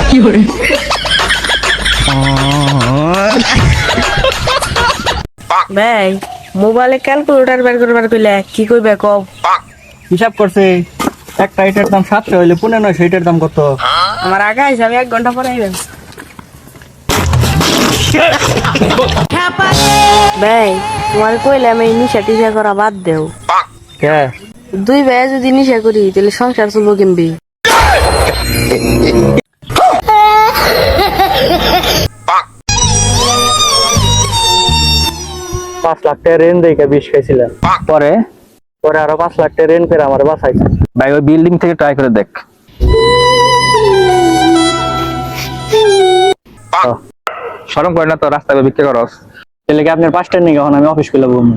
কি করে ভাই মোবাইলে ক্যালকুলেটর বের করবার কইলে কি কইবে কও? হিসাব করছে একটা এটার দাম 700 হইলে 1500 এটার দাম কত? আমার আগে আইছে, আমি 1 ঘন্টা পরে আইবেন। ভাই তোমার কইলাম এই নিশা টিশা করা বাদ দেও। কে? দুই ভাই যদি নিশা করি তাহলে সংসার চলবো কেমবি? 5 লাখ টাকা ঋণ দেখে বিষ খাইছিলাম, পরে পরে আরো 5 লাখ টাকা ঋণ করে আমার বাঁচাইছে। ভাই ওই বিল্ডিং থেকে ট্রাই করে দেখ। শরম করে না তো রাস্তায় বিক্রি করস? তাহলে কি আপনার 5টা নিয়ে এখন আমি অফিস খুলে বলবো?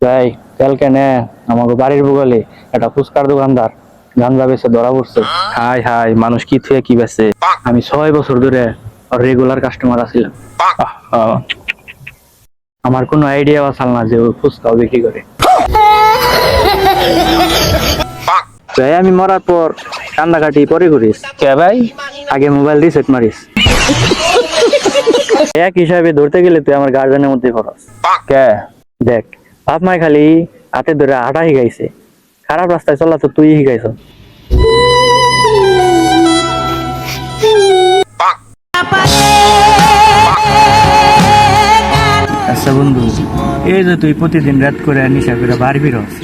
ভাই কালকে না আমাকে বাড়ির বগলে একটা ফুচকার দোকানদার গাঞ্জা বেচে ধরা পড়ছে। হাই হাই, মানুষ কি থুয়ে কি বেছে? আমি 6 বছর ধরে রেগুলার কাস্টমার আছিলাম। আমার কোনো আইডিয়া আছিল না যে ও ফুচকাও বিক্রি করে। ভাই আমি মরার পর কান্দাকাটি পরে করিস কে ভাই? আগে মোবাইল রিসেট মারিস। এক হিসাবে ধরতে গেলে তুই আমার গার্জেনের মধ্যে খরচ। কে? দেখ বাপ মাই খালি হাতে ধরে হাঁটা শিখাইছে, খারাপ রাস্তায় চলা তো তুই শিখাইছ। আচ্ছা বন্ধু, এই যে তুই প্রতিদিন রাত করে নিশা করে বাড়ি বেরোস,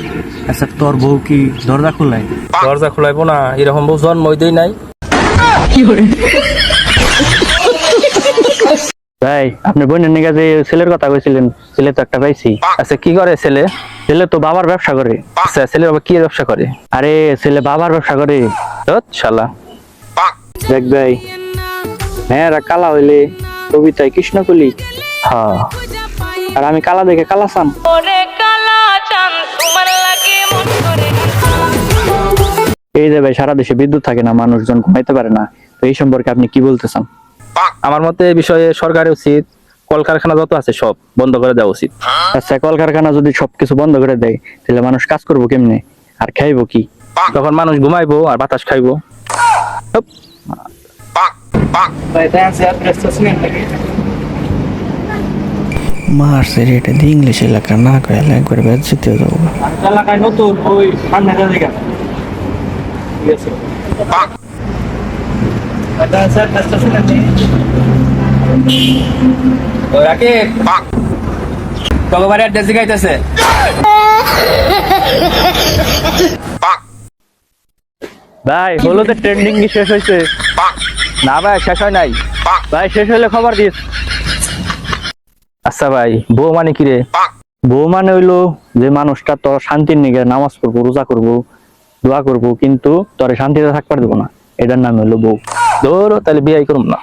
আচ্ছা তোর বউ কি দরজা খোলাই? দরজা খোলাইবো না? এরকম বউ জন্মই দেই নাই। কি করে ভাই আপনি বোনের নিকা যে ছেলের কথা কইছিলেন, ছেলে তো একটা পাইছি। আচ্ছা কি করে ছেলে? ছেলে তো বাবার ব্যবসা করে। আচ্ছা ছেলে বাবা কি ব্যবসা করে? আরে ছেলে বাবার ব্যবসা করে। ধুৎ শালা। দেখ ভাই, মেয়েরা কালা হইলে কবিতায় কৃষ্ণকলি, হ্যাঁ আর আমি কালা দেখে কালা চান। এই যে ভাই সারা দেশে বিদ্যুৎ থাকে না, মানুষজন ঘুমাইতে পারে না, তো এই সম্পর্কে আপনি কি বলতে চান? আমার মতে এই বিষয়ে সরকারের উচিত কলকারখানা যত আছে সব বন্ধ করে দেওয়া উচিত। আচ্ছা কলকারখানা যদি সবকিছু বন্ধ করে দেয় তাহলে মানুষ কাজ করবো কেমনে আর খাইবো কি? তখন মানুষ ঘুমাইবো আর বাতাস খাইবো। মার্সের এটা দিয়ে ইংলিশ এলাকা না কয়ালে একবার ব্যাচ জিতে যাবো। এলাকায় নতুন ওই ঠান্ডা জায়গা। ঠিক আছে। তগবারে অ্যাড্রেস দেখাইতেছে। ভাই হলো তো ট্রেন্ডিং কি শেষ হয়েছে? না ভাই শেষ হয় নাই। ভাই শেষ হলে খবর দিস। আচ্ছা ভাই বউ মানে কি রে? বউ মানে হইলো যে মানুষটা তোর শান্তির নিগে নামাজ পড়বো, রোজা করবো, দোয়া করবো, কিন্তু তোর শান্তিতে থাকবার দেবো না, এটার নাম হইলো বউ। ধরো তাহলে বিয়ে করুম না।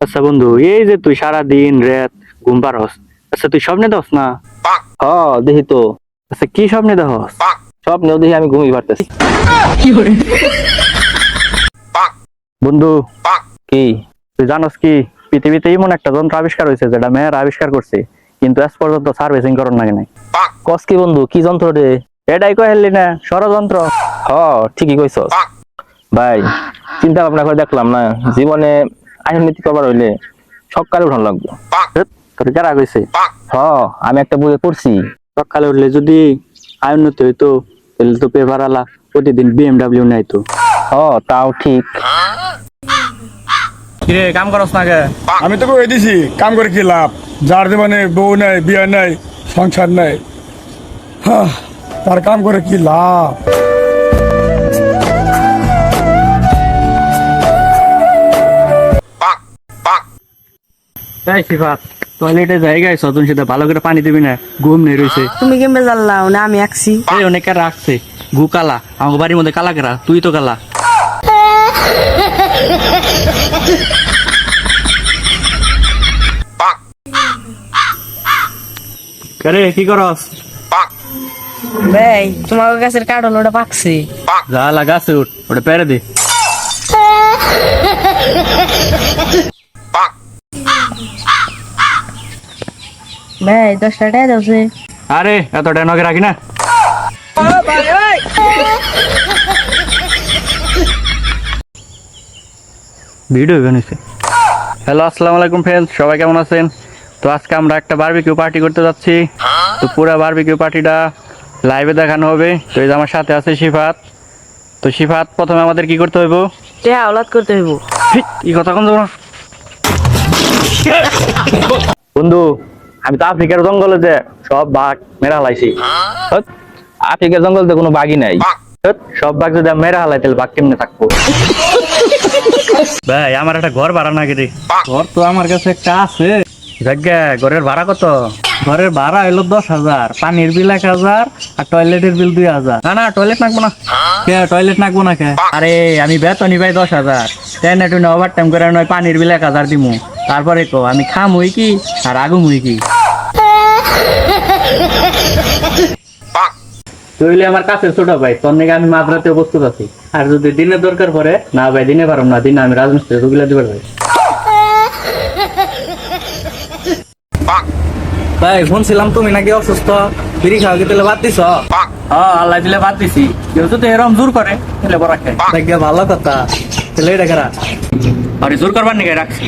আচ্ছা বন্ধু, এই যে তুই সারা দিন রাত ঘুম পারস, আচ্ছা তুই স্বপ্নে দেখস না? হ্যাঁ দেখি তো। আচ্ছা কি স্বপ্নে দেখস? স্বপ্নেও দেখি আমি ঘুমিয়ে পারতেছি। কি করে বন্ধু কি? তুই জানোস কি পৃথিবীতে এমন একটা যন্ত্র আবিষ্কার হয়েছে যেটা মেয়েরা আবিষ্কার করছে, কিন্তু আজ পর্যন্ত সার্ভিসিং করার নাকি নাই। কস কি বন্ধু, কি যন্ত্র রে? এটাই কহেলি না, ষড়যন্ত্র। হ্যাঁ ঠিকই কইছ ভাই। চিন্তা ভাবনা করে দেখলাম না, জীবনে আইন নীতি করবার হইলে সকালে উঠানো লাগবে। তোর কারা কইছে? হ্যাঁ আমি একটা বইয়ে পড়ছি। সকালে উঠলে যদি আয় উন্নতি হইতো তাহলে তো পেপার আলা প্রতিদিন BMW নাইতো। হ্যাঁ তাও ঠিক। কিরে কাম করস না কে? আমি তো কই দিছি কাম করে কি লাভ, যার জীবনে বউ নাই, বিয়ে নাই, সংসার নাই, তার কাম করে কি লাভ? এই সিফাত, টয়লেটে জায়গায় সতুন সেটা ভালো করে পানি দিবি না, ঘুম নেই রইছে। তুমি কেমবে জানলাও না আমি আঁকছি? এই অনেকে রাখছে গু কালা, আমার বাড়ির মধ্যে কালা কেরা, তুই তো কালা। আরে কি করস? ভাই তোমার গাছের কাঠল ওটা পাকছে। যা লাগাছে উঠ, ওটা পেরে দে। ভাই 10 টাকা দাওছে। আরে এত টাকা নগে রাখি না। ভিডিও বানাইছে। হ্যালো, আসসালামু আলাইকুম ফ্রেন্ডস, সবাই কেমন আছেন? তো আজকে আমরা একটা বারবিকিউ পার্টি করতে যাচ্ছি। তো পুরো বারবিকিউ পার্টিটা লাইভে দেখানো হবে। তো এই যে আমার সাথে আছে শিফাত। তো শিফাত, প্রথমে আমাদের কি করতে হইব? আওলাদ করতে হইব। এই কথা কোন না বন্ধু, আমি তো আফ্রিকার জঙ্গলে যে সব বাঘ মেরা হালাইছি। আফ্রিকার জঙ্গলতে কোনো বাঘই নাই। সব বাঘ যদি আমি মেরা হালাই তাহলে বাঘ কেমনে থাকবো? ভাই, আমার একটা ঘর ভাড়া না গেলে। ঘর তো আমার কাছে একটা আছে। জায়গা ঘরের ভাড়া কত? ঘরের ভাড়া হইলো 10,000, পানির বিল 1,000 আর টয়লেটের বিল 2,000। না, টয়লেট নাকবো না। কে টয়লেট নাকবো না কে? আরে আমি বেতনই পাই 10,000, টেনে টুনে ওভার টাইম করে নয় পানির বিল 1,000 দিমু। তারপরে তো আমি খাম হই কি আর আগুম হই কি? তুইলে আমার কাছে ছোট ভাই, তোর নাকি আমি মাঝরাতে প্রস্তুত আছি। আর যদি দিনে দরকার পড়ে, না ভাই দিনে পারম না, দিনে আমি রাজমিস্ত্রি রুগিলা দিবার ভাই। ভাই শুনছিলাম তুমি নাকি অসুস্থ, বিড়ি খাওয়া কি তাহলে বাদ দিছ? হ্যাঁ, আল্লাহ দিলে বাদ দিছি। কেউ যদি এরম জোর করে তাহলে বড় খায়। ভাগ্য ভালো কথা, তাহলে এটা খারাপ। আরে জোর করবার নাকি রাখছি।